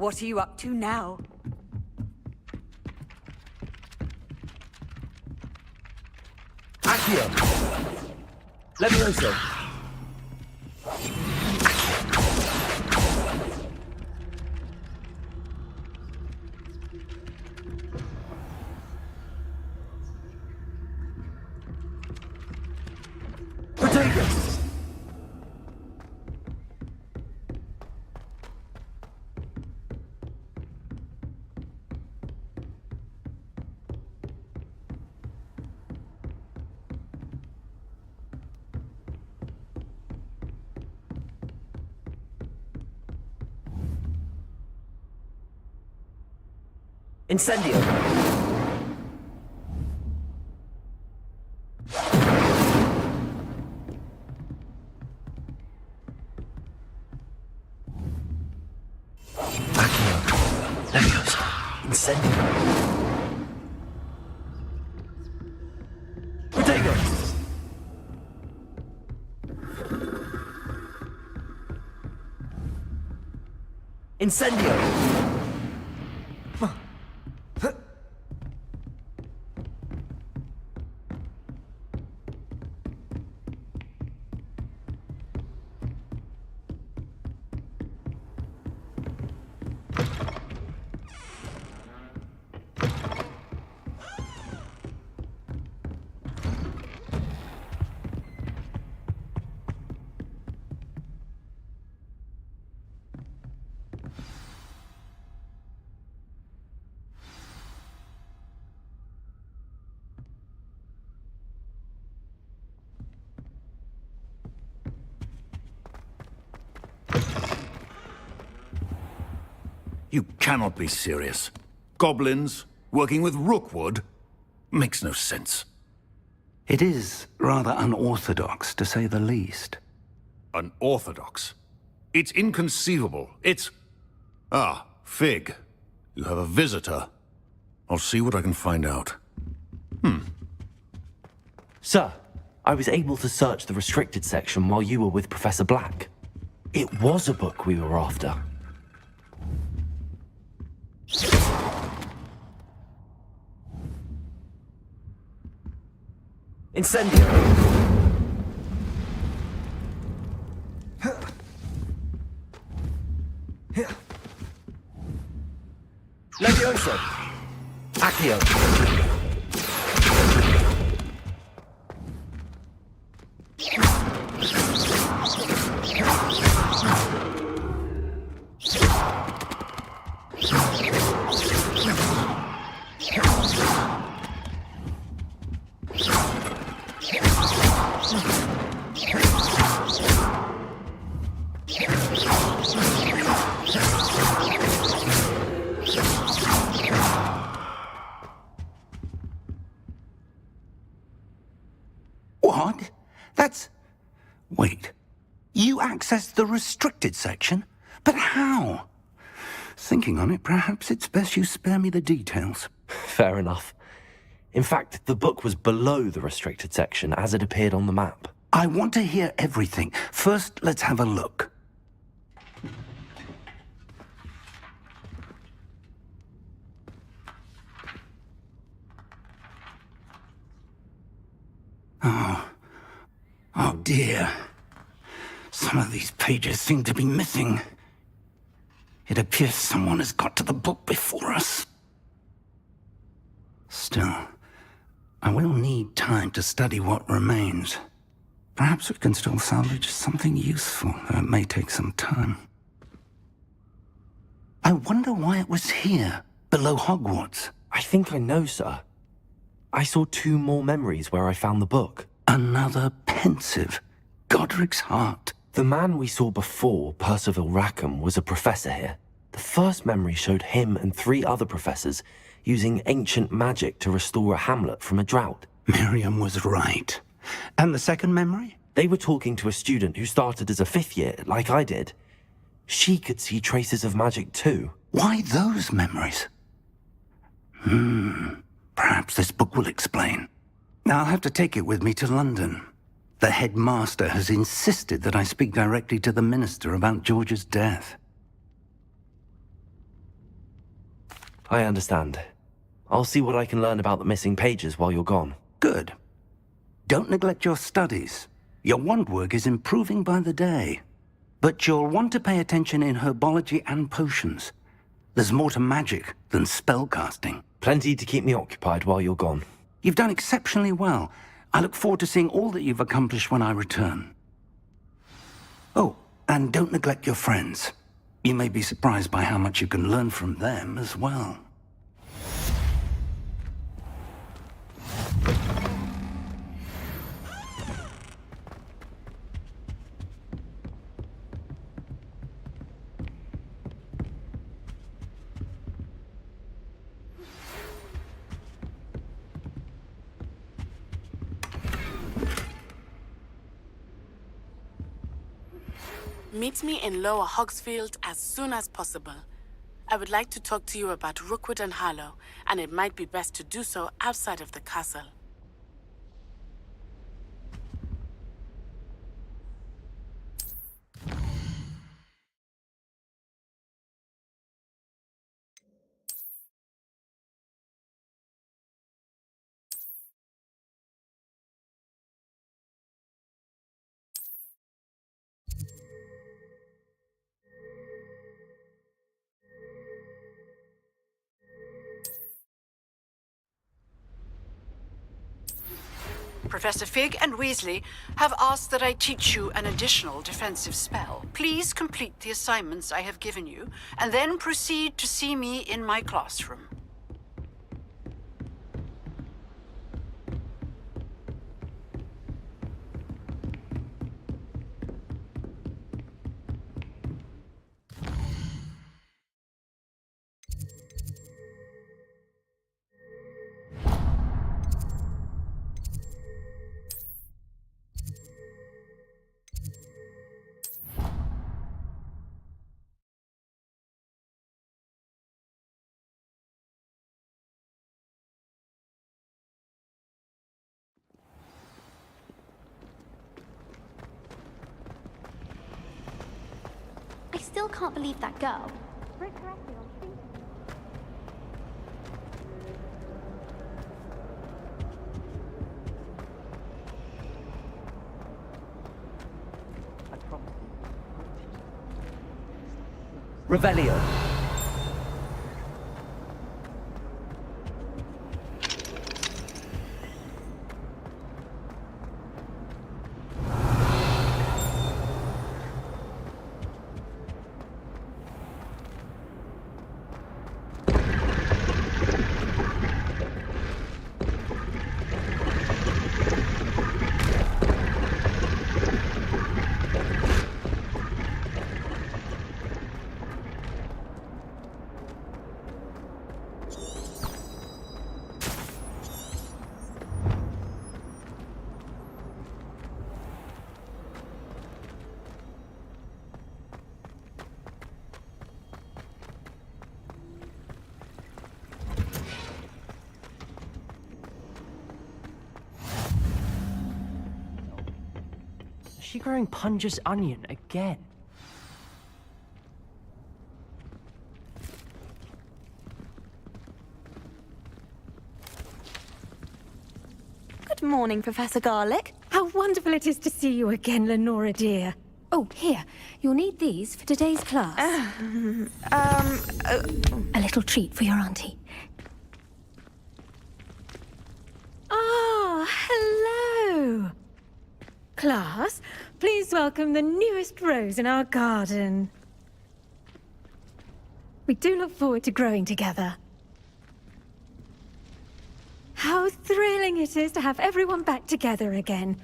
What are you up to now? Accio! Levioso! Proteus! Incendio! Accio! Levioso! Incendio! Protego! Incendio! You cannot be serious. Goblins working with Rookwood? Makes no sense. It is rather unorthodox, to say the least. Unorthodox? It's inconceivable. It's... Ah, Fig. You have a visitor. I'll see what I can find out. Sir, I was able to search the restricted section while you were with Professor Black. It was a book we were after. Incendio! Levioso! Accio! What? That's... Wait. You accessed the restricted section? But how? Thinking on it, perhaps it's best you spare me the details. Fair enough. In fact, the book was below the restricted section as it appeared on the map. I want to hear everything. First, let's have a look. Oh dear. Some of these pages seem to be missing. It appears someone has got to the book before us. Still, I will need time to study what remains. Perhaps we can still salvage something useful, though it may take some time. I wonder why it was here, below Hogwarts. I think I know, sir. I saw 2 more memories where I found the book. Another pensive. Godric's heart. The man we saw before, Percival Rackham, was a professor here. The first memory showed him and 3 other professors using ancient magic to restore a hamlet from a drought. Miriam was right. And the second memory? They were talking to a student who started as a 5th year, like I did. She could see traces of magic too. Why those memories? Perhaps this book will explain. I'll have to take it with me to London. The headmaster has insisted that I speak directly to the minister about George's death. I understand. I'll see what I can learn about the missing pages while you're gone. Good. Don't neglect your studies. Your wand work is improving by the day. But you'll want to pay attention in herbology and potions. There's more to magic than spellcasting. Plenty to keep me occupied while you're gone. You've done exceptionally well. I look forward to seeing all that you've accomplished when I return. Oh, and don't neglect your friends. You may be surprised by how much you can learn from them as well. Meet me in Lower Hogsfield as soon as possible. I would like to talk to you about Rookwood and Harlow, and it might be best to do so outside of the castle. Professor Fig and Weasley have asked that I teach you an additional defensive spell. Please complete the assignments I have given you, and then proceed to see me in my classroom. I still can't believe that girl. Revelio. Is she growing Punja's onion again? Good morning, Professor Garlick. How wonderful it is to see you again, Lenora dear. Oh, here. You'll need these for today's class. A little treat for your auntie. Ah, hello. Class, please welcome the newest rose in our garden. We do look forward to growing together. How thrilling it is to have everyone back together again.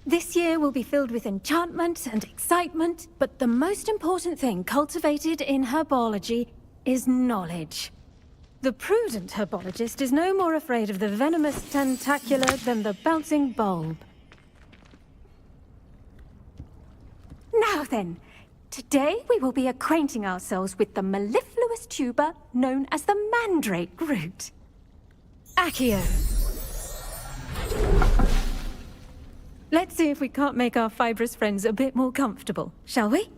This year will be filled with enchantment and excitement, but the most important thing cultivated in herbology is knowledge. The prudent herbologist is no more afraid of the venomous tentacular than the bouncing bulb. Now then, today we will be acquainting ourselves with the mellifluous tuber known as the mandrake root. Accio. Let's see if we can't make our fibrous friends a bit more comfortable, shall we?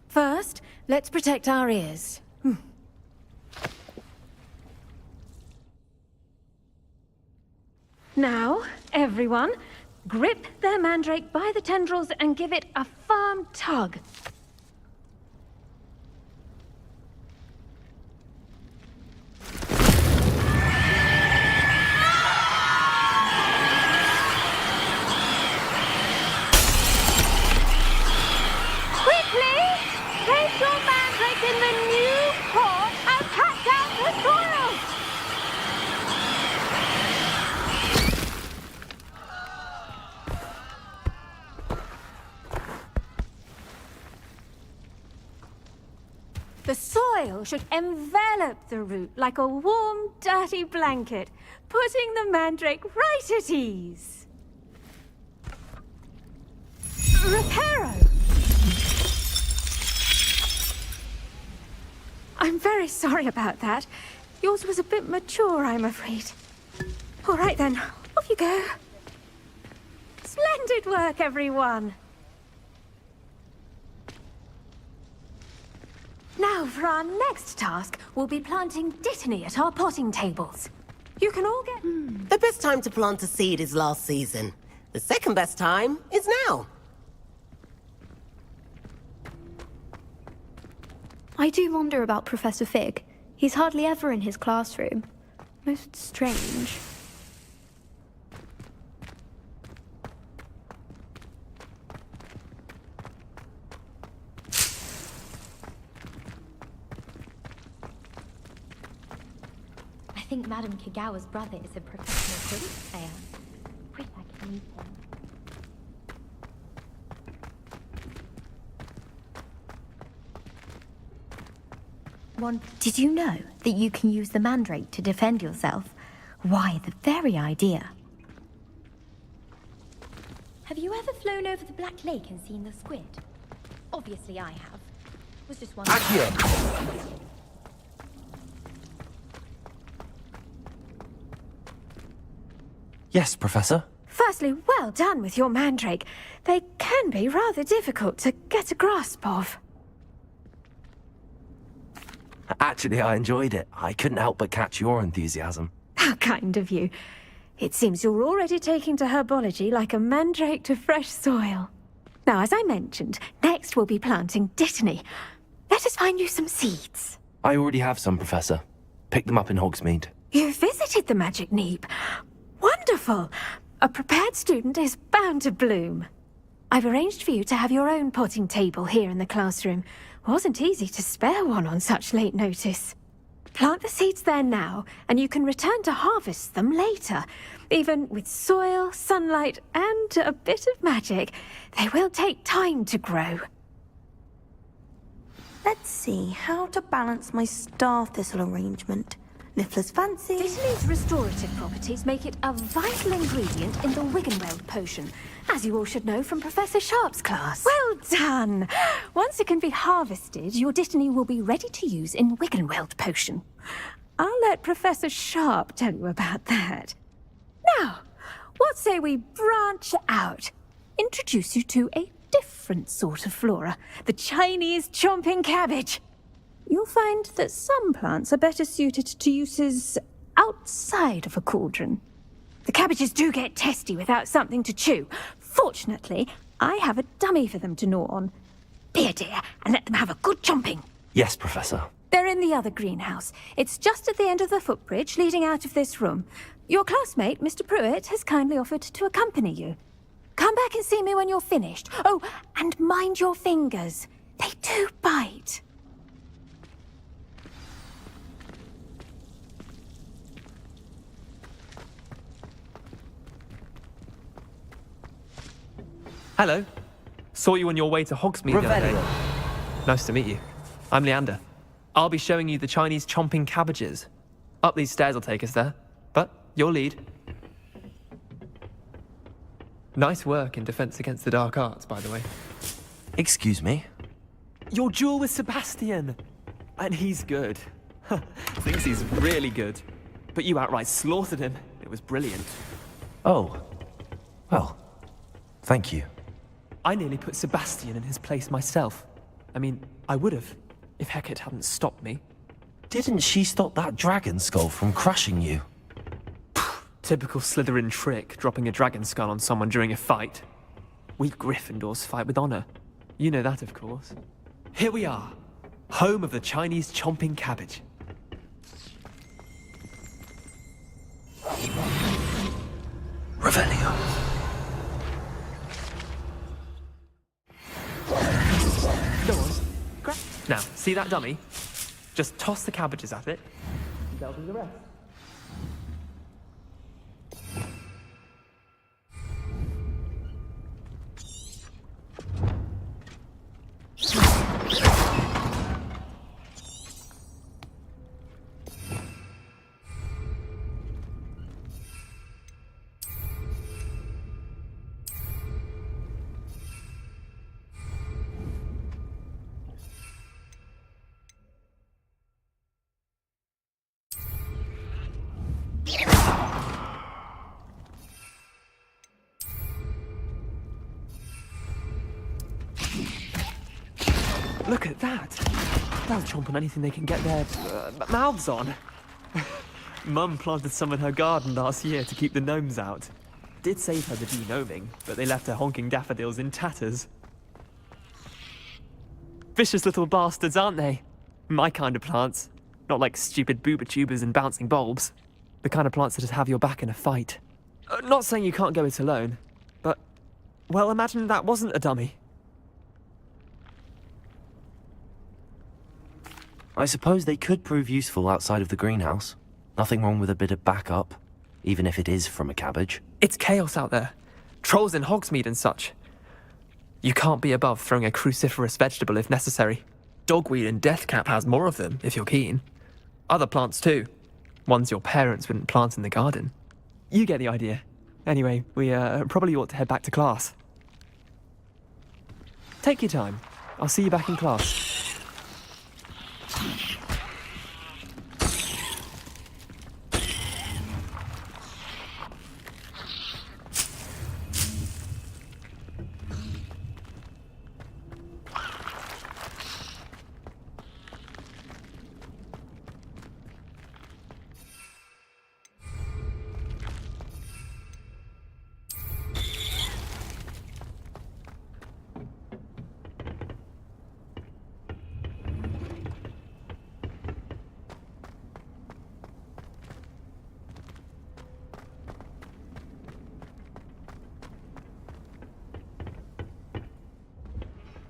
First, let's protect our ears. Now, everyone, grip their mandrake by the tendrils and give it a firm tug. Quickly! Place your mandrake in the new pot and cut down the soil! The soil should envelop the root like a warm, dirty blanket, putting the mandrake right at ease. Reparo! I'm very sorry about that. Yours was a bit mature, I'm afraid. All right then, off you go. Splendid work, everyone! Now, for our next task, we'll be planting Dittany at our potting tables. You can all get... The best time to plant a seed is last season. The second best time is now. I do wonder about Professor Fig. He's hardly ever in his classroom. Most strange. I think Madame Kagawa's brother is a professional Quidditch player. Wish I could meet him. Did you know that you can use the mandrake to defend yourself? Why, the very idea. Have you ever flown over the Black Lake and seen the squid? Obviously I have. Was just wondering. Yes, Professor? Firstly, well done with your mandrake. They can be rather difficult to get a grasp of. Actually, I enjoyed it. I couldn't help but catch your enthusiasm. How kind of you. It seems you're already taking to herbology like a mandrake to fresh soil. Now, as I mentioned, next we'll be planting Dittany. Let us find you some seeds. I already have some, Professor. Picked them up in Hogsmeade. You visited the Magic Neep. Wonderful! A prepared student is bound to bloom. I've arranged for you to have your own potting table here in the classroom. Wasn't easy to spare one on such late notice. Plant the seeds there now, and you can return to harvest them later. Even with soil, sunlight, and a bit of magic, they will take time to grow. Let's see how to balance my star thistle arrangement. Niffler's fancy. Dittany's restorative properties make it a vital ingredient in the Wiggenweld potion, as you all should know from Professor Sharp's class. Well done! Once it can be harvested, your Dittany will be ready to use in Wiggenweld potion. I'll let Professor Sharp tell you about that. Now, what say we branch out? Introduce you to a different sort of flora, the Chinese chomping cabbage. You'll find that some plants are better suited to uses outside of a cauldron. The cabbages do get testy without something to chew. Fortunately, I have a dummy for them to gnaw on. Be a dear and let them have a good chomping. Yes, Professor. They're in the other greenhouse. It's just at the end of the footbridge leading out of this room. Your classmate, Mr. Pruitt, has kindly offered to accompany you. Come back and see me when you're finished. Oh, and mind your fingers. They do bite. Hello. Saw you on your way to Hogsmeade the other day. Nice to meet you. I'm Leander. I'll be showing you the Chinese chomping cabbages. Up these stairs will take us there, but your lead. Nice work in Defense Against the Dark Arts, by the way. Excuse me? Your duel with Sebastian! And he's good. Thinks he's really good. But you outright slaughtered him. It was brilliant. Oh. Well, thank you. I nearly put Sebastian in his place myself. I mean, I would have, if Hecate hadn't stopped me. Didn't she stop that dragon skull from crushing you? Typical Slytherin trick, dropping a dragon skull on someone during a fight. We Gryffindors fight with honor. You know that, of course. Here we are, home of the Chinese chomping cabbage. Revelio. Go on. Now, see that dummy? Just toss the cabbages at it, and they'll do the rest. Look at that! They'll chomp on anything they can get their mouths on. Mum planted some in her garden last year to keep the gnomes out. Did save her the de-gnoming, but they left her honking daffodils in tatters. Vicious little bastards, aren't they? My kind of plants. Not like stupid booba tubers and bouncing bulbs. The kind of plants that just have your back in a fight. Not saying you can't go it alone, but, well, imagine that wasn't a dummy. I suppose they could prove useful outside of the greenhouse. Nothing wrong with a bit of backup, even if it is from a cabbage. It's chaos out there. Trolls in Hogsmeade and such. You can't be above throwing a cruciferous vegetable if necessary. Dogweed and deathcap has more of them, if you're keen. Other plants too. Ones your parents wouldn't plant in the garden. You get the idea. Anyway, we probably ought to head back to class. Take your time. I'll see you back in class.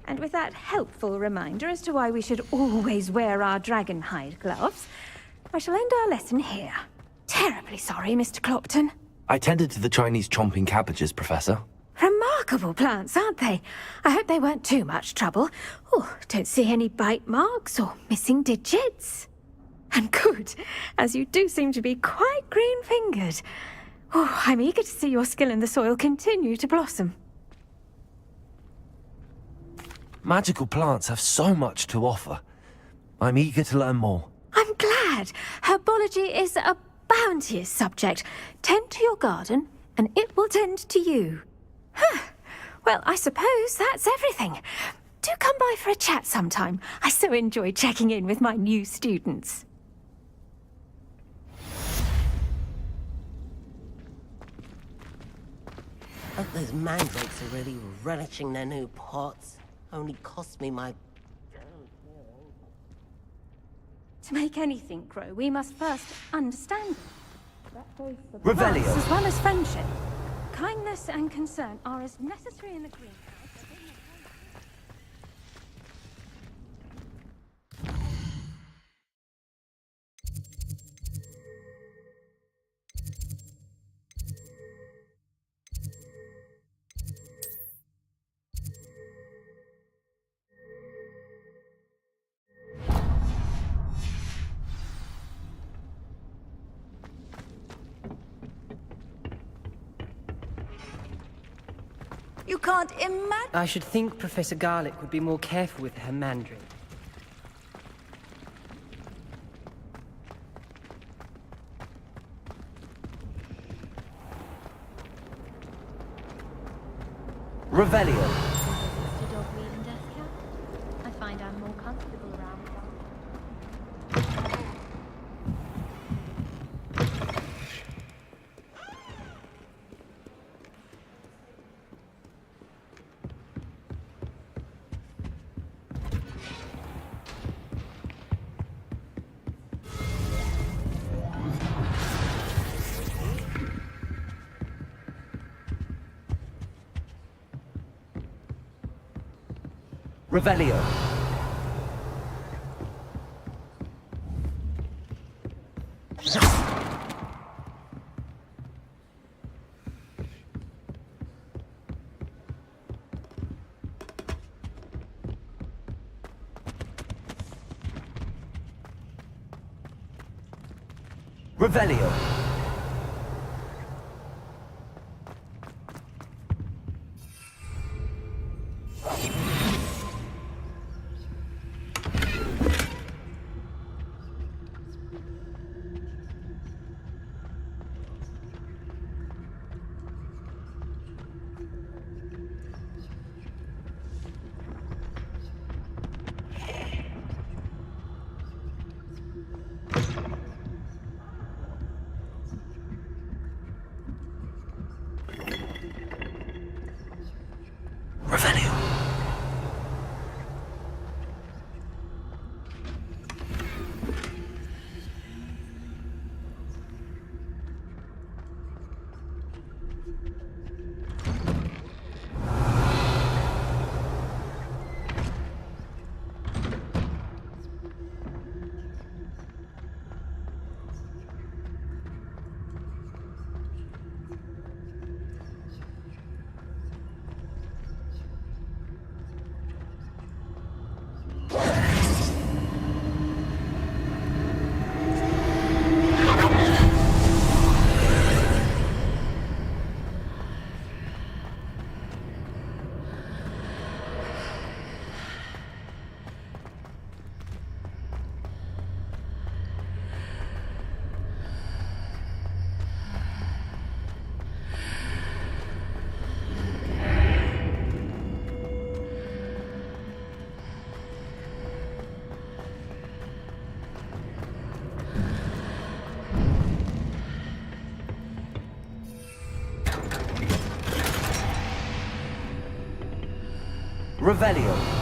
And with that helpful reminder as to why we should always wear our dragon hide gloves, I shall end our lesson here. Terribly sorry, Mr. Clopton. I tended to the Chinese chomping cabbages, Professor. Remarkable plants, aren't they? I hope they weren't too much trouble. Oh, don't see any bite marks or missing digits. And good, as you do seem to be quite green-fingered. Oh, I'm eager to see your skill in the soil continue to blossom. Magical plants have so much to offer. I'm eager to learn more. I'm glad. Herbology is a bounteous subject. Tend to your garden, and it will tend to you. Huh. Well, I suppose that's everything. Do come by for a chat sometime. I so enjoy checking in with my new students. Hope those mandrakes are really relishing their new pots. Only cost me my... To make anything grow, we must first understand it. That goes for Revelio. plants as well as friendship. Kindness and concern are as necessary in the greenhouse as in the... You can't imagine. I should think Professor Garlick would be more careful with her Mandarin. Revelio. Mr. Dogweed and Deathcap. I find I'm more comfortable around them. Revelio. Revelio. Revelio.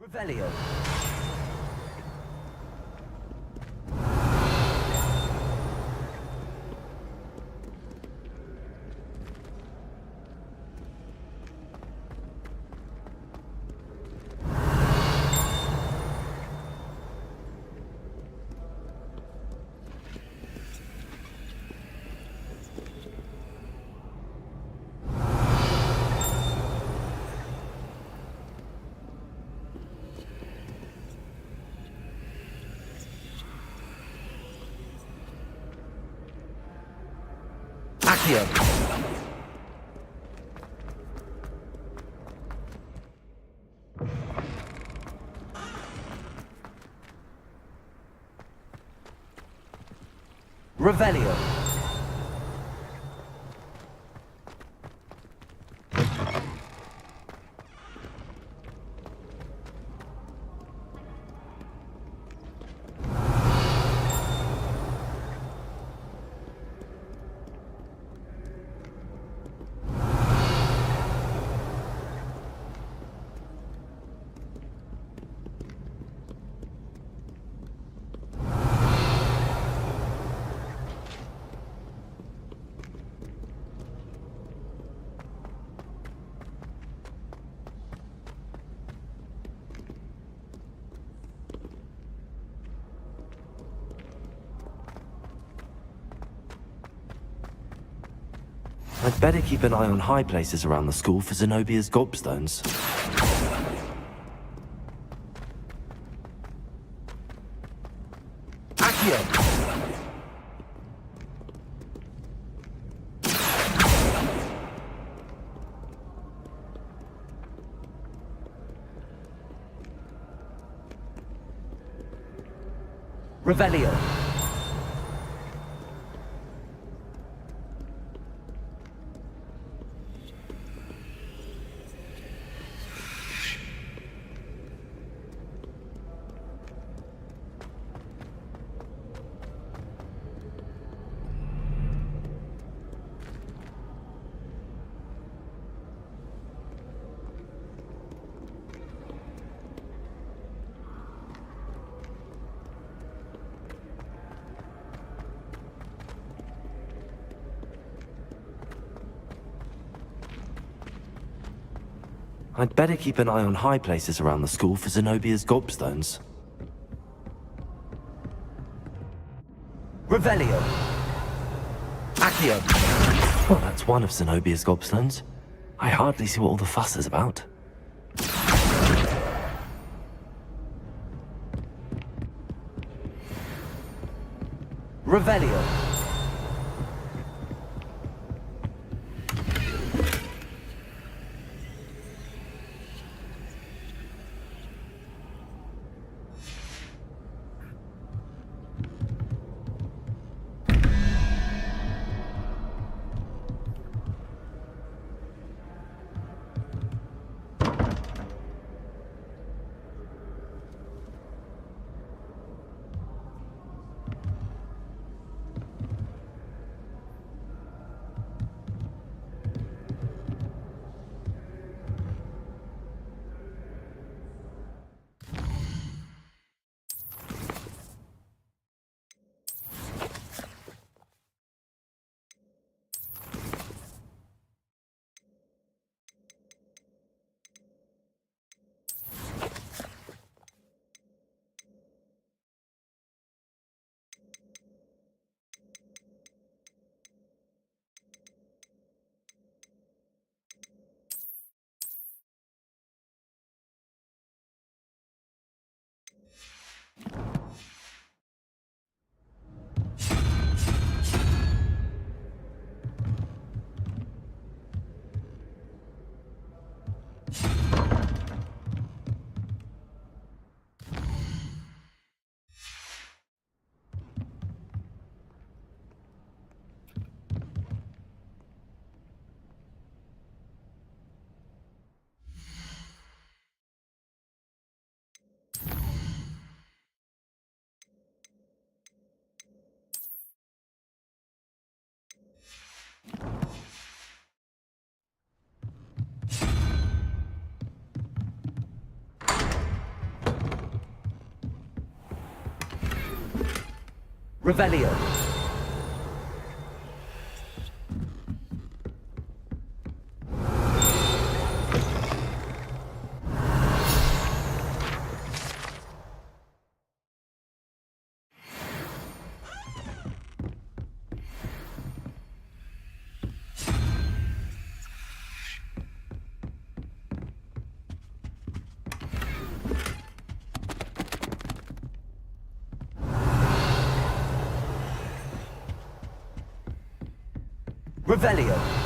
Revelio. Accio. Revelio. I'd better keep an eye on high places around the school for Zenobia's gobstones. Accio! Revelio. I'd better keep an eye on high places around the school for Zenobia's gobstones. Revelio. Accio. Well, that's one of Zenobia's gobstones. I hardly see what all the fuss is about. Revelio. Revelio. Revelio.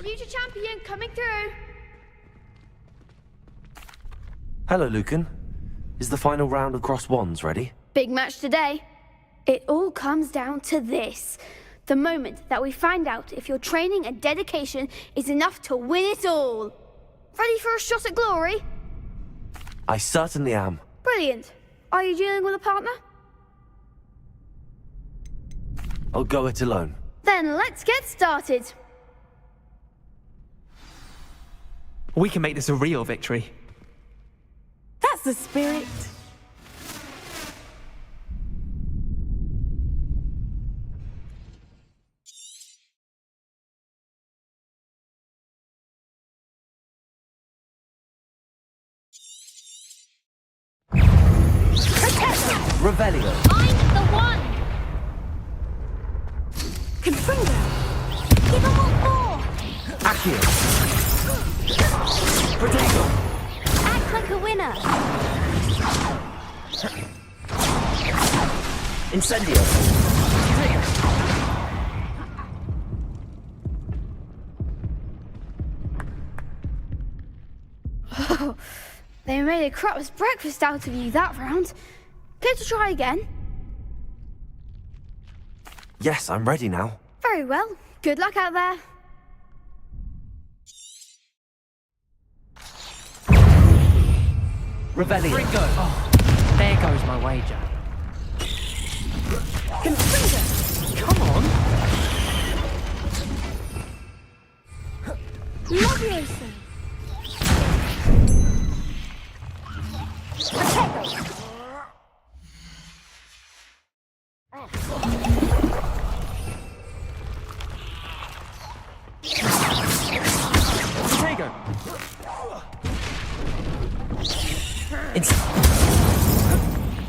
Future champion coming through. Hello, Lucan. Is the final round of cross wands ready? Big match today. It all comes down to this. The moment that we find out if your training and dedication is enough to win it all. Ready for a shot at glory? I certainly am. Brilliant. Are you dealing with a partner? I'll go it alone. Then let's get started. We can make this a real victory. That's the spirit. Revelio. I'm the one. Confringo. Give them what for. Accio. Protego. Act like a winner. Incendio. Oh, they made a crap's breakfast out of you that round. Care to try again? Yes, I'm ready now. Very well. Good luck out there. Revelio. Oh, there goes my wager. Come on! Leviosa. Protego!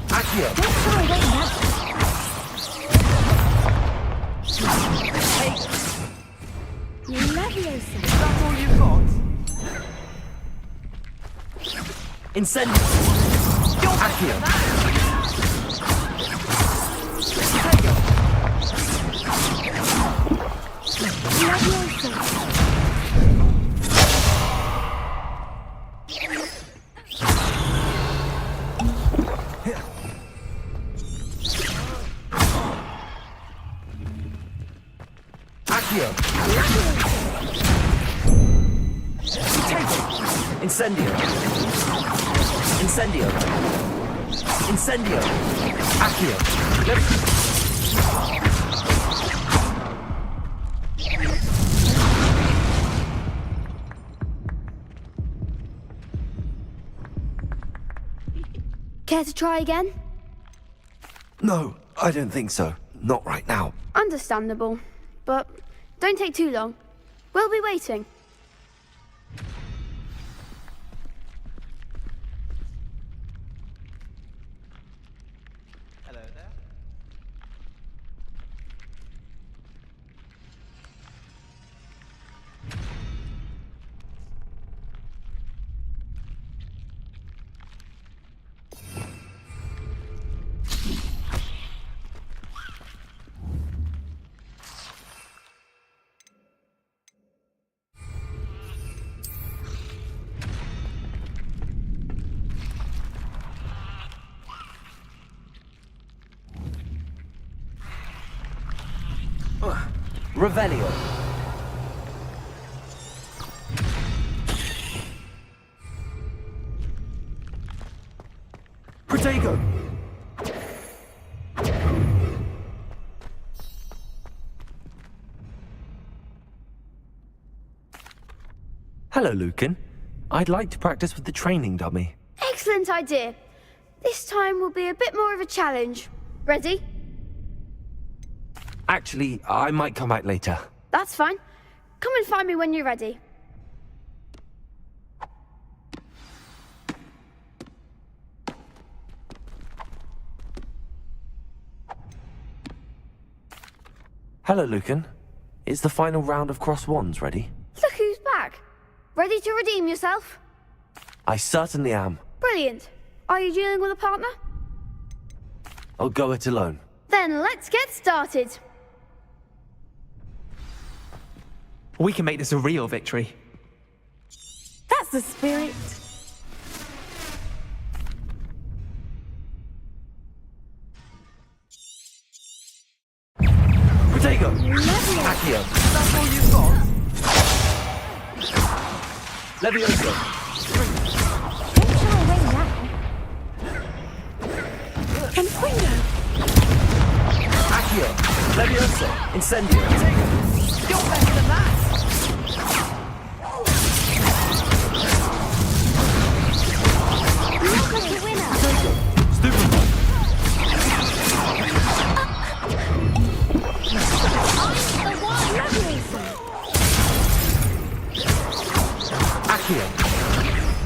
Accio. Don't try away now. Leviosa. That's all you've got? Incendio. Accio. Leviosa. Accio. Incendio. Incendio. Incendio. Accio. Care to try again? No, I don't think so. Not right now. Understandable. But don't take too long. We'll be waiting. Hello there. Revelio. Protego. Hello, Lucan. I'd like to practice with the training dummy. Excellent idea. This time will be a bit more of a challenge. Ready? Actually, I might come back later. That's fine. Come and find me when you're ready. Hello, Lucan. Is the final round of cross wands ready? Look who's back. Ready to redeem yourself? I certainly am. Brilliant. Are you dealing with a partner? I'll go it alone. Then let's get started. We can make this a real victory. That's the spirit. Protego! Accio! That's all you've got? Levioso! Confringo! Accio! Levioso! Incendio! You're better than that! Look at the winner! Stupefy! Accio!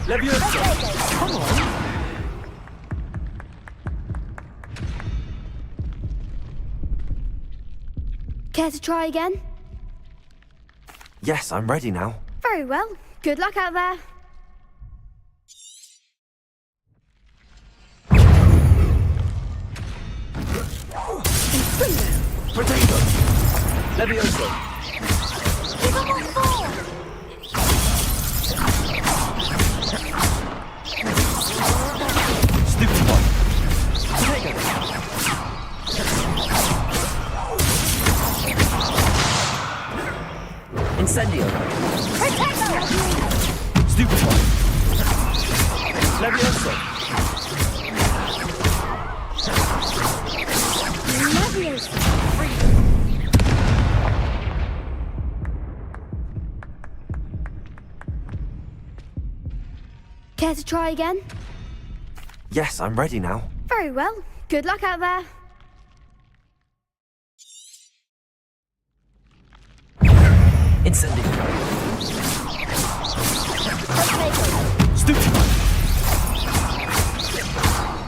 Levioso! Come on! Care to try again? Yes, I'm ready now. Very well. Good luck out there. Protego! Levioso! Give him a fall! Stupefy! Protego! Incendio! Stupefy! Levioso! Care to try again? Yes, I'm ready now. Very well. Good luck out there. Incendio! Stupefy!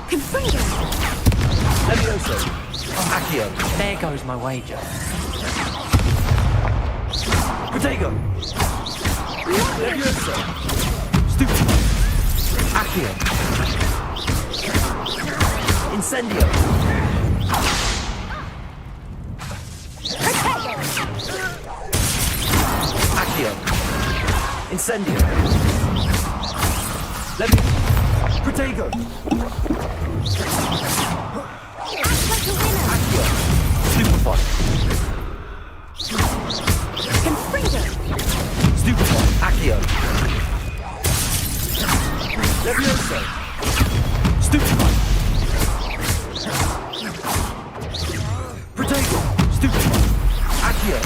Confringo! Levioso! Accio! There goes my wager. Protego! Levioso! Stupefy! Accio! Incendio! Accio! Incendio! Protego! Accio! Stupefy! Confringo! Stupefy! Accio! Levioso! Stupefy! Protego! Stupefy! Accio!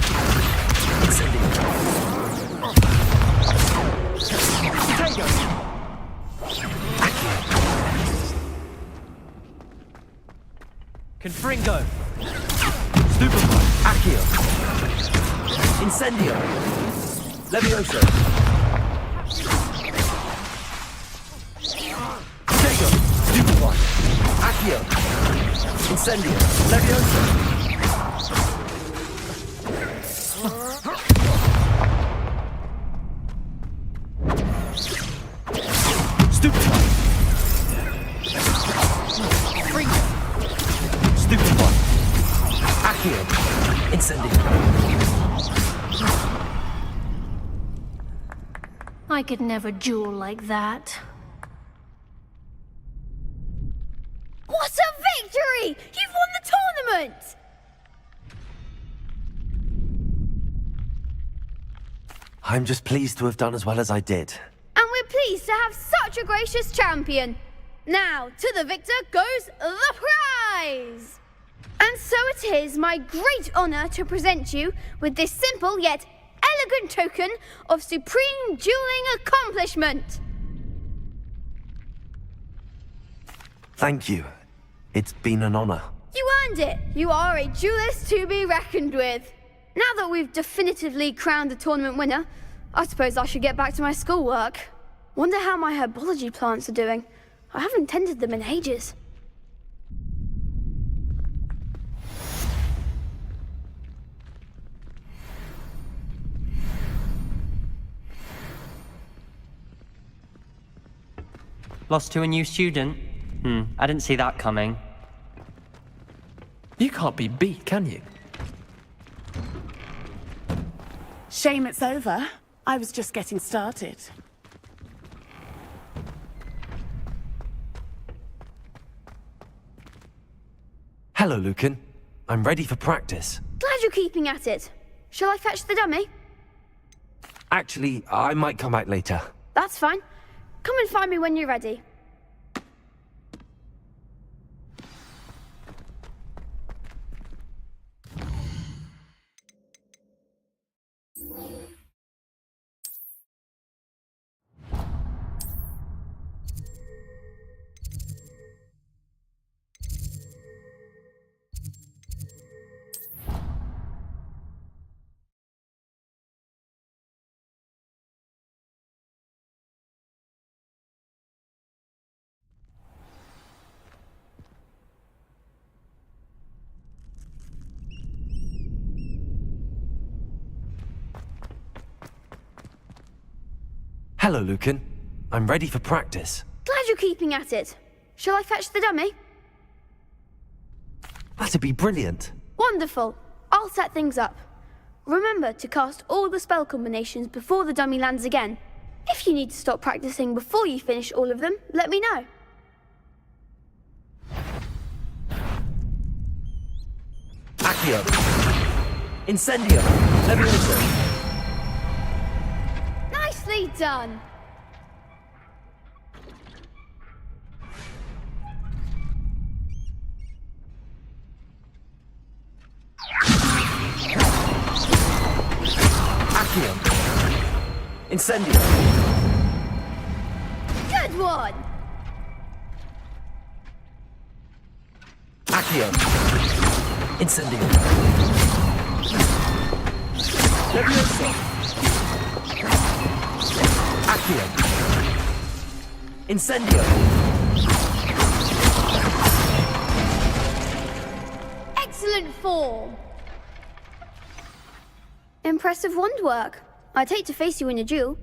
Incendio! Protego! Accio! Confringo! Stupefy! Accio! Incendio! Levioso! Protego! Stupefy! Accio! Incendio! Levioso! Stupefy! Stupefy! Accio! Incendio! I could never duel like that. What a victory! You've won the tournament! I'm just pleased to have done as well as I did. And we're pleased to have such a gracious champion. Now, to the victor goes the prize! And so it is my great honor to present you with this simple yet elegant token of supreme dueling accomplishment. Thank you. It's been an honor. You earned it. You are a duelist to be reckoned with. Now that we've definitively crowned the tournament winner, I suppose I should get back to my schoolwork. Wonder how my herbology plants are doing. I haven't tended them in ages. Lost to a new student? I didn't see that coming. You can't be beat, can you? Shame it's over. I was just getting started. Hello, Lucan. I'm ready for practice. Glad you're keeping at it. Shall I fetch the dummy? Actually, I might come back later. That's fine. Come and find me when you're ready. Hello, Lucan. I'm ready for practice. Glad you're keeping at it. Shall I fetch the dummy? That'd be brilliant. Wonderful. I'll set things up. Remember to cast all the spell combinations before the dummy lands again. If you need to stop practicing before you finish all of them, let me know. Accio. Incendio. Levioso. Nicely done. Accio. Incendio. Good one. Accio. Incendio. Levioso. Accio. Incendio. Excellent form. Impressive wand work. I'd hate to face you in a duel.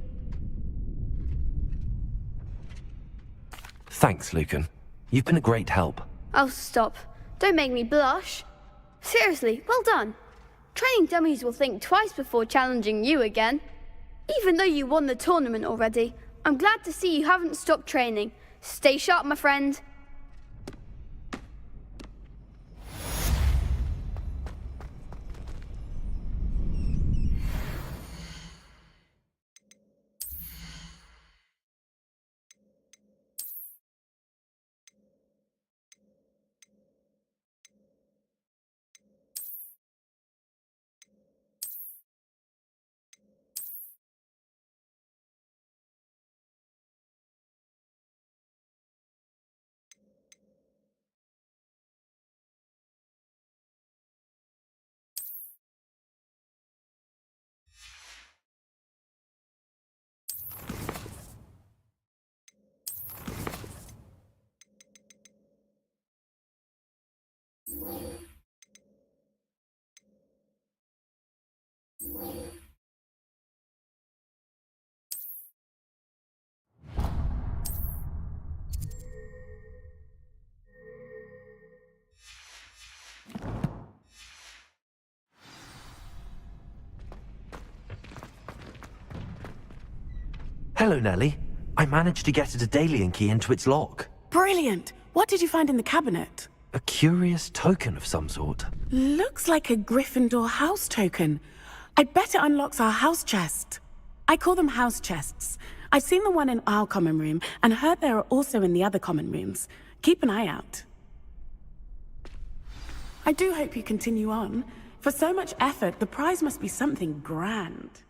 Thanks, Lucan. You've been a great help. Oh, stop. Don't make me blush. Seriously, well done. Training dummies will think twice before challenging you again. Even though you won the tournament already, I'm glad to see you haven't stopped training. Stay sharp, my friend. Hello, Nellie. I managed to get a Daedalian key into its lock. Brilliant! What did you find in the cabinet? A curious token of some sort. Looks like a Gryffindor house token. I bet it unlocks our house chest. I call them house chests. I've seen the one in our common room and heard there are also in the other common rooms. Keep an eye out. I do hope you continue on. For so much effort, the prize must be something grand.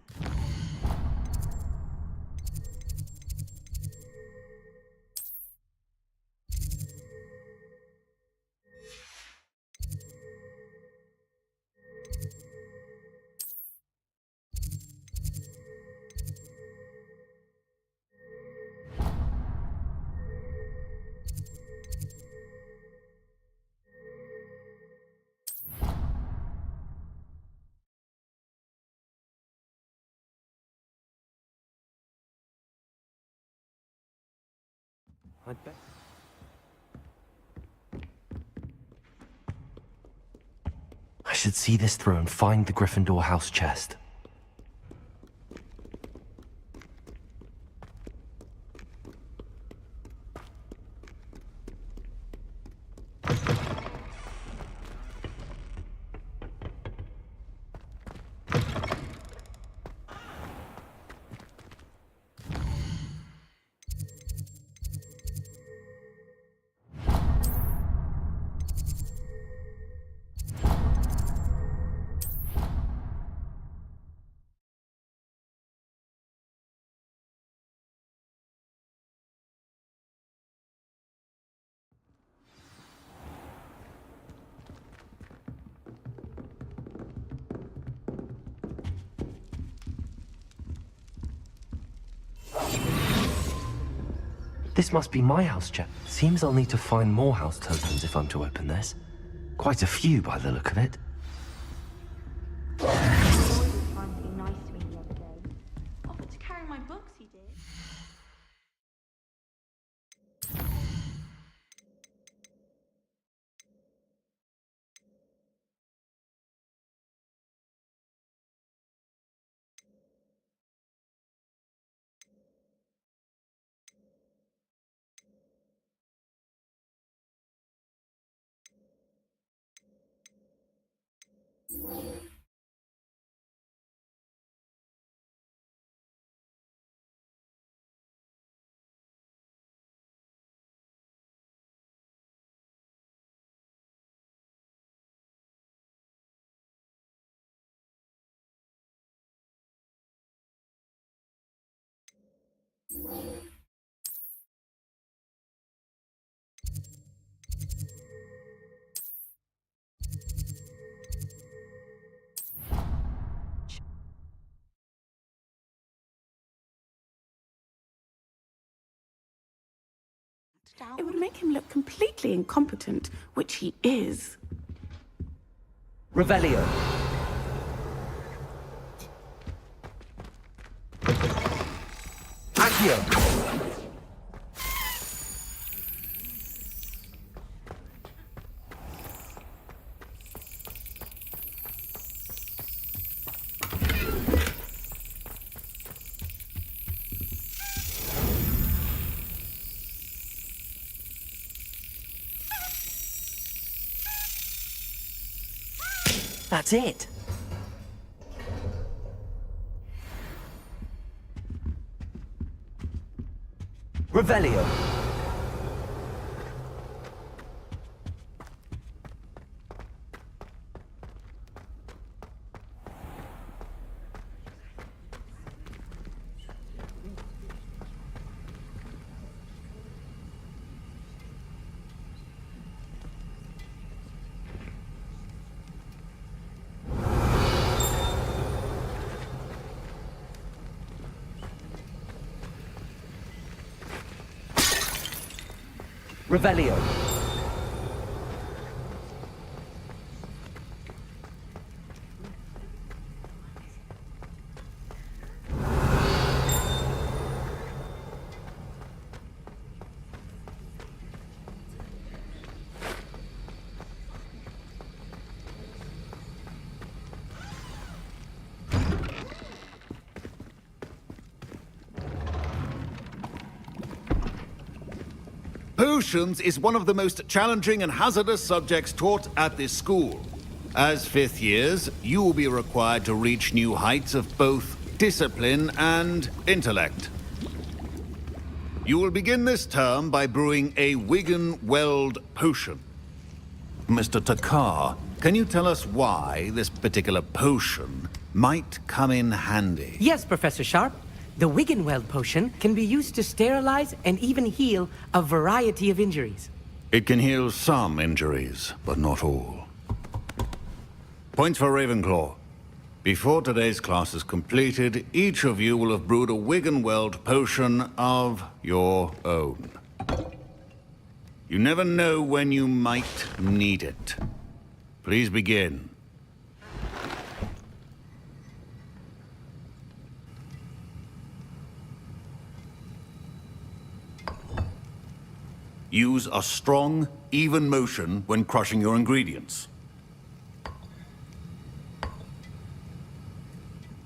I'd bet. I should see this through and find the Gryffindor house chest. This must be my house chest. Seems I'll need to find more house tokens if I'm to open this. Quite a few by the look of it. Offered to carry my books, he did. It would make him look completely incompetent, which he is. Revelio. Accio. That's it. Revelio. Revelio. Potions is one of the most challenging and hazardous subjects taught at this school. As fifth years, you will be required to reach new heights of both discipline and intellect. You will begin this term by brewing a Wigan-Weld potion. Mr. Takar, can you tell us why this particular potion might come in handy? Yes, Professor Sharp. The Wigan-Weld potion can be used to sterilize and even heal a variety of injuries. It can heal some injuries, but not all. Points for Ravenclaw. Before today's class is completed, each of you will have brewed a Wigan-Weld potion of your own. You never know when you might need it. Please begin. Use a strong, even motion when crushing your ingredients.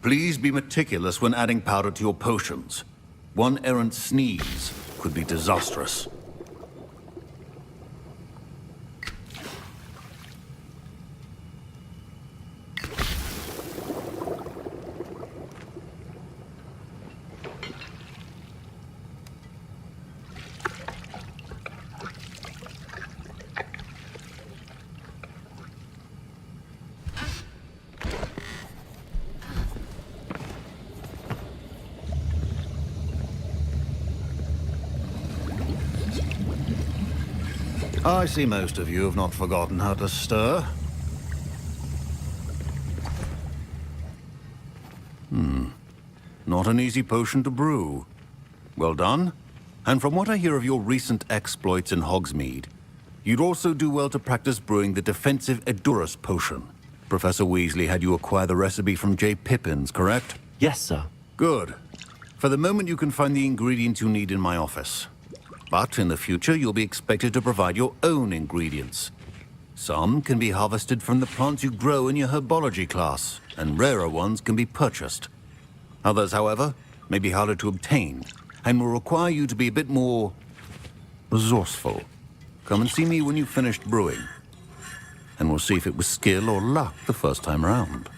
Please be meticulous when adding powder to your potions. One errant sneeze could be disastrous. I see most of you have not forgotten how to stir. Not an easy potion to brew. Well done. And from what I hear of your recent exploits in Hogsmeade, you'd also do well to practice brewing the defensive Edurus potion. Professor Weasley had you acquire the recipe from J. Pippin's, correct? Yes, sir. Good. For the moment, you can find the ingredients you need in my office. But in the future, you'll be expected to provide your own ingredients. Some can be harvested from the plants you grow in your herbology class, and rarer ones can be purchased. Others, however, may be harder to obtain, and will require you to be a bit more resourceful. Come and see me when you've finished brewing, and we'll see if it was skill or luck the first time around.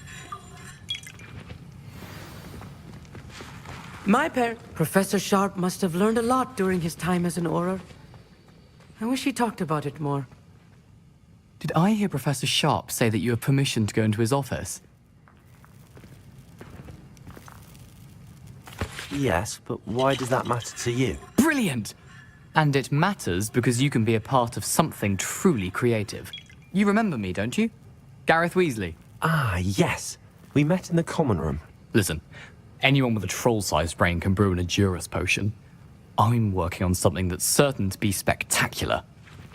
My parent, Professor Sharp, must have learned a lot during his time as an Auror. I wish he talked about it more. Did I hear Professor Sharp say that you have permission to go into his office? Yes, but why does that matter to you? Brilliant! And it matters because you can be a part of something truly creative. You remember me, don't you? Gareth Weasley. Ah, yes. We met in the common room. Listen, anyone with a troll-sized brain can brew an Edurus potion. I'm working on something that's certain to be spectacular.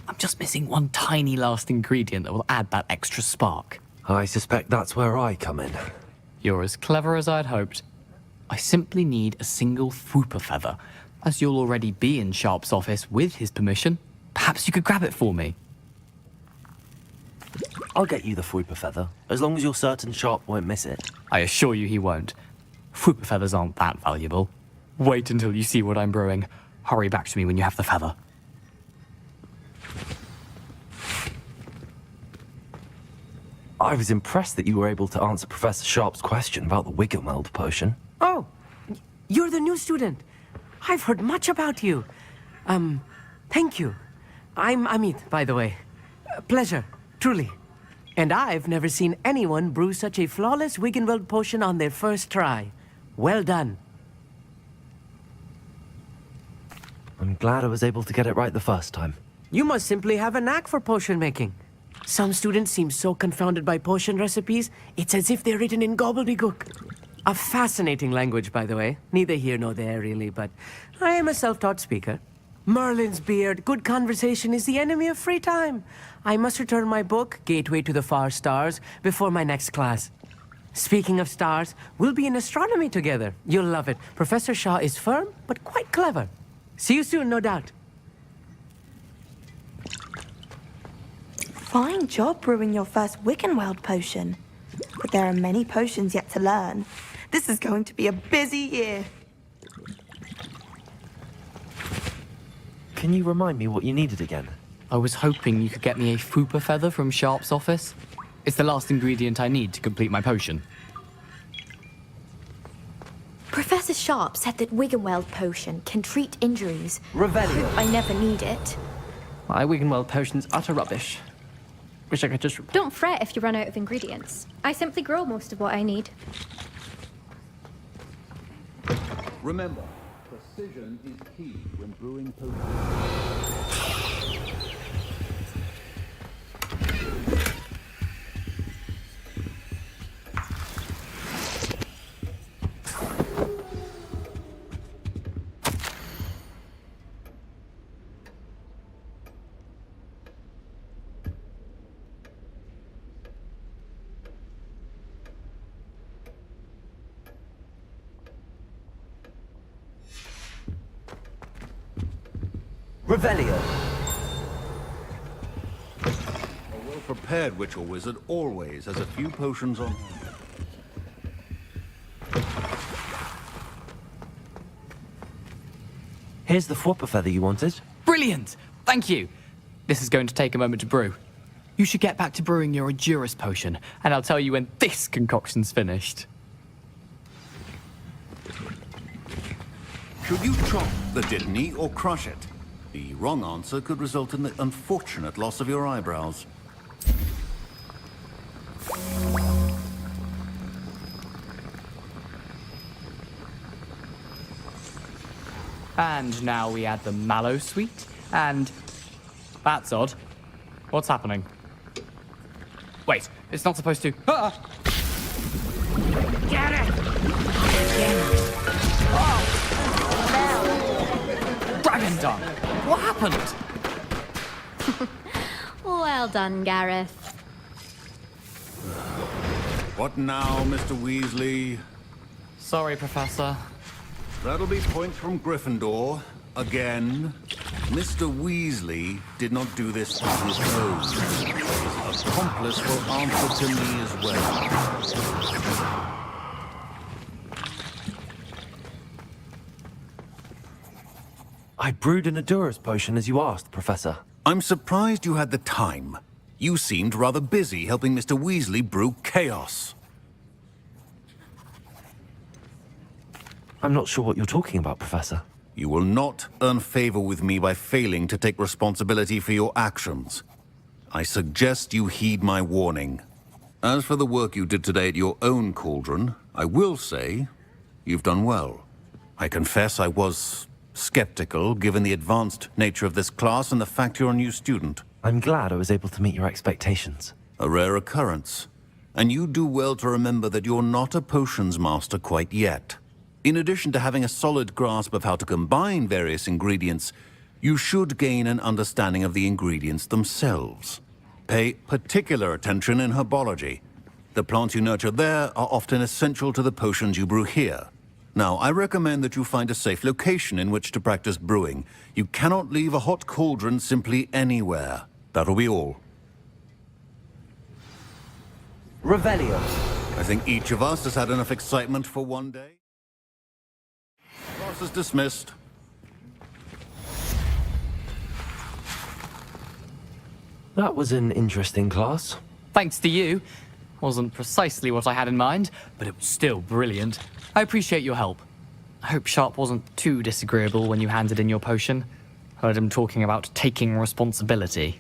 I'm just missing one tiny last ingredient that will add that extra spark. I suspect that's where I come in. You're as clever as I'd hoped. I simply need a single Fwooper feather. As you'll already be in Sharp's office with his permission, perhaps you could grab it for me. I'll get you the Fwooper feather, as long as you're certain Sharp won't miss it. I assure you he won't. Fwooper feathers aren't that valuable. Wait until you see what I'm brewing. Hurry back to me when you have the feather. I was impressed that you were able to answer Professor Sharp's question about the Wiggenweld potion. Oh, you're the new student. I've heard much about you. Thank you. I'm Amit, by the way. Pleasure, truly. And I've never seen anyone brew such a flawless Wiggenweld potion on their first try. Well done. I'm glad I was able to get it right the first time. You must simply have a knack for potion making. Some students seem so confounded by potion recipes, it's as if they're written in gobbledygook. A fascinating language, by the way. Neither here nor there, really, but I am a self-taught speaker. Merlin's beard, good conversation is the enemy of free time. I must return my book, Gateway to the Far Stars, before my next class. Speaking of stars, we'll be in astronomy together. You'll love it. Professor Shaw is firm, but quite clever. See you soon, no doubt. Fine job brewing your first Wiggenweld potion. But there are many potions yet to learn. This is going to be a busy year. Can you remind me what you needed again? I was hoping you could get me a Fwooper feather from Sharp's office. It's the last ingredient I need to complete my potion. Professor Sharp said that Wiggenweld potion can treat injuries. Revelio. I never need it. My Wiggenweld potion's utter rubbish. Wish I could just... Don't fret if you run out of ingredients. I simply grow most of what I need. Remember, precision is key when brewing potions. Revelio. A well-prepared witch or wizard always has a few potions on hand. Here's the Fwooper feather you wanted. Brilliant! Thank you! This is going to take a moment to brew. You should get back to brewing your Edurus potion, and I'll tell you when this concoction's finished. Should you chop the Dittany or crush it? The wrong answer could result in the unfortunate loss of your eyebrows. And now we add the mallow sweet, and... That's odd. What's happening? Wait, it's not supposed to... Ah! Get it! Oh. done. What happened? Well done, Gareth. What now, Mr. Weasley? Sorry, Professor. That'll be points from Gryffindor. Again. Mr. Weasley did not do this on his own. His accomplice will answer to me as well. I brewed an Adurus potion as you asked, Professor. I'm surprised you had the time. You seemed rather busy helping Mr. Weasley brew chaos. I'm not sure what you're talking about, Professor. You will not earn favor with me by failing to take responsibility for your actions. I suggest you heed my warning. As for the work you did today at your own cauldron, I will say you've done well. I confess I was skeptical, given the advanced nature of this class and the fact you're a new student. I'm glad I was able to meet your expectations. A rare occurrence. And you do well to remember that you're not a potions master quite yet. In addition to having a solid grasp of how to combine various ingredients, you should gain an understanding of the ingredients themselves. Pay particular attention in herbology. The plants you nurture there are often essential to the potions you brew here. Now, I recommend that you find a safe location in which to practice brewing. You cannot leave a hot cauldron simply anywhere. That'll be all. Revelio. I think each of us has had enough excitement for one day. Class is dismissed. That was an interesting class. Thanks to you. Wasn't precisely what I had in mind, but it was still brilliant. I appreciate your help. I hope Sharp wasn't too disagreeable when you handed in your potion. Heard him talking about taking responsibility.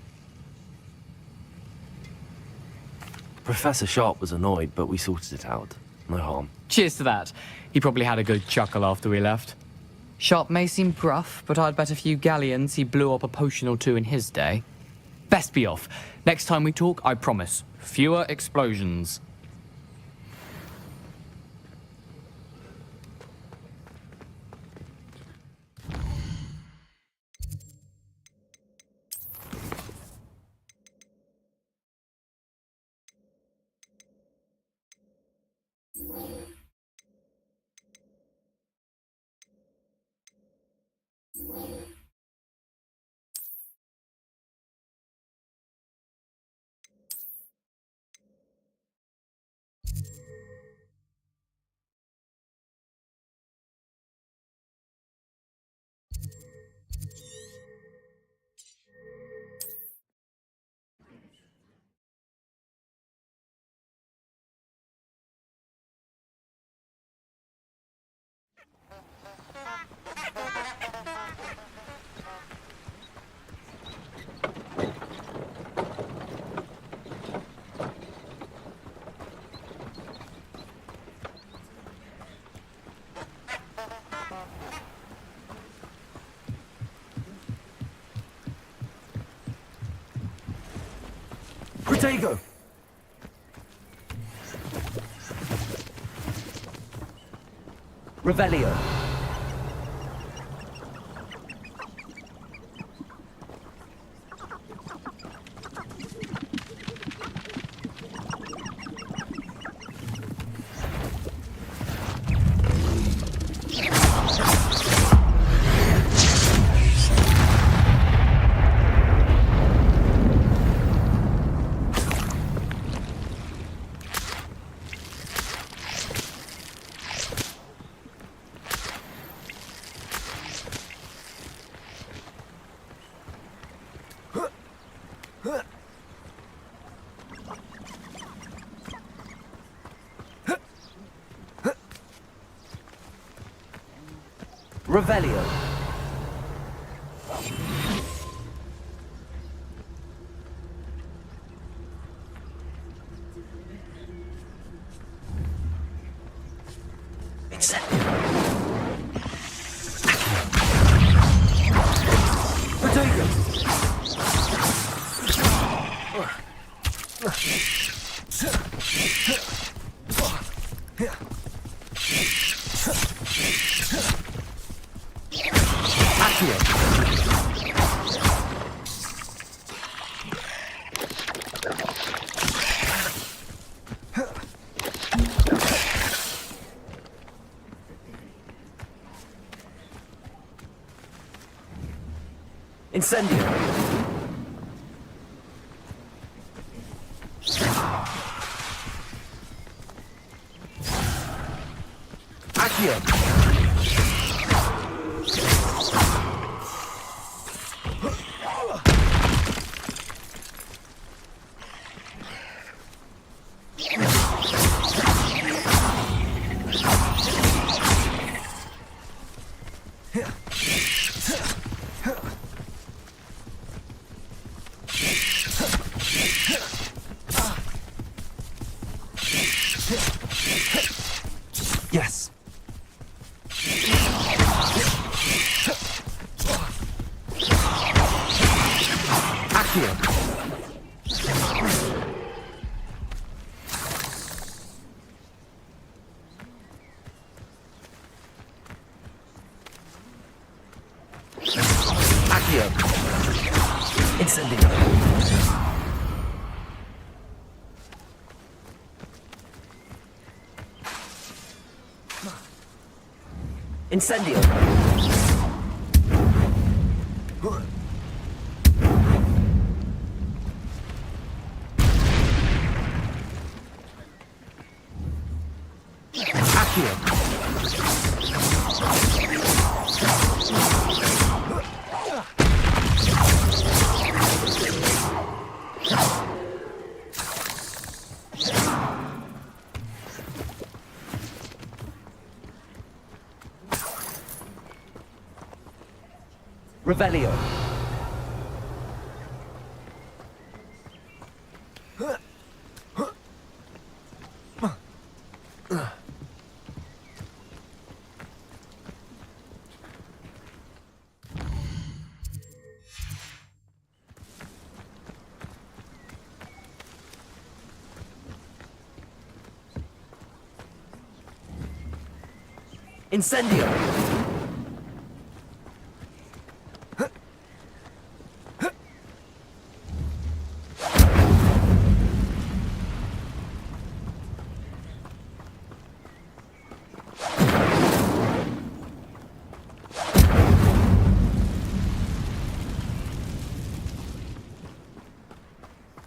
Professor Sharp was annoyed, but we sorted it out. No harm. Cheers to that. He probably had a good chuckle after we left. Sharp may seem gruff, but I'd bet a few galleons he blew up a potion or two in his day. Best be off. Next time we talk, I promise, fewer explosions. Protego! Revelio. Revelio. Incendio. Accio. Yes. Accio. Accio. Incendio. Incendio. Accio. Revelio. Incendio.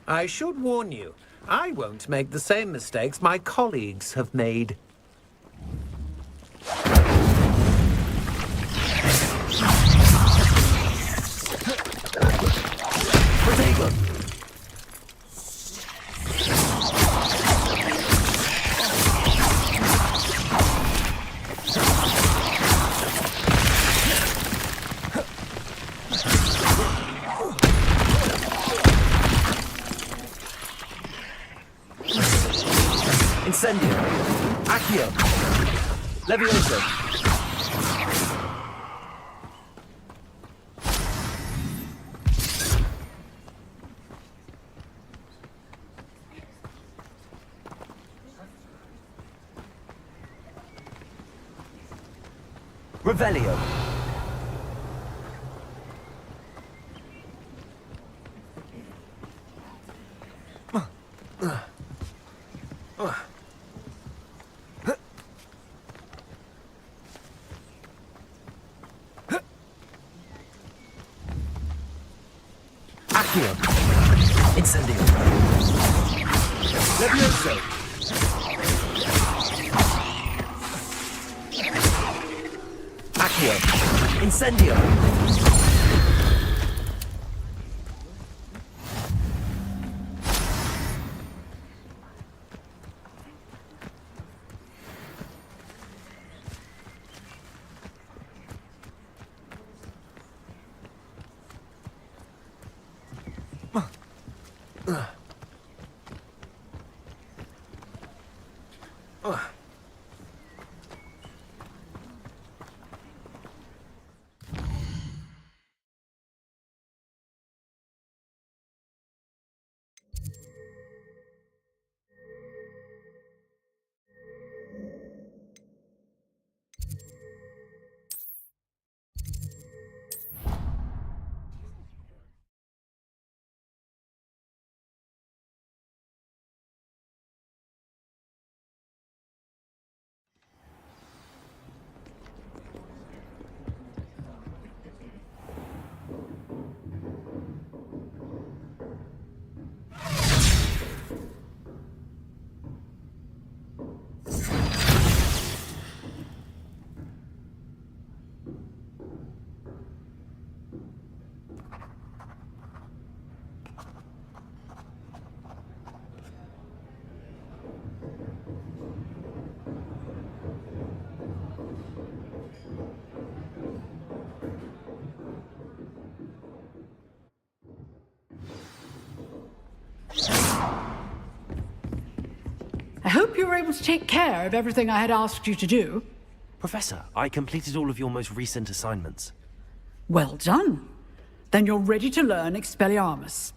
I should warn you, I won't make the same mistakes my colleagues have made. Protego. Incendio. Accio. Levioso. Revelio. Accio. Incendio. Levioso. Accio. Incendio. you were able to take care of everything I had asked you to do. Professor, I completed all of your most recent assignments. Well done. Then you're ready to learn Expelliarmus.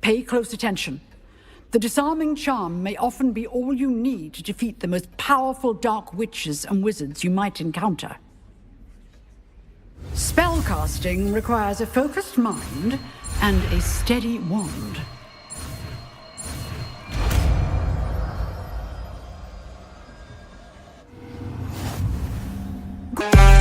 Pay close attention. The disarming charm may often be all you need to defeat the most powerful dark witches and wizards you might encounter. Spellcasting requires a focused mind and a steady wand. Go.